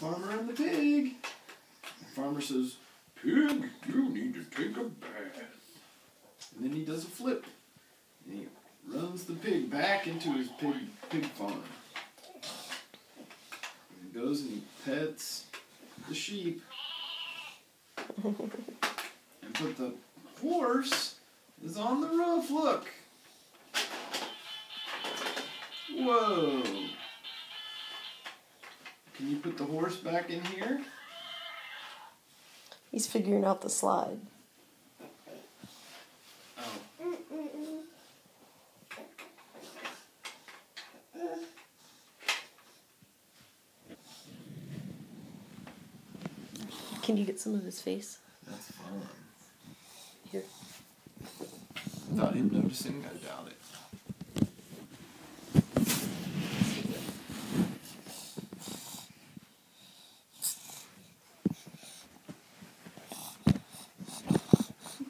farmer and the pig. The farmer says, "Pig, you need to take a bath." And then he does a flip. And he runs the pig back into his pig farm. And he goes and he pets the sheep. But the horse is on the roof, look. Whoa. Can you put the horse back in here? He's figuring out the slide. Oh. Can you get some of his face? That's fun. Here. Without him noticing, I doubt it.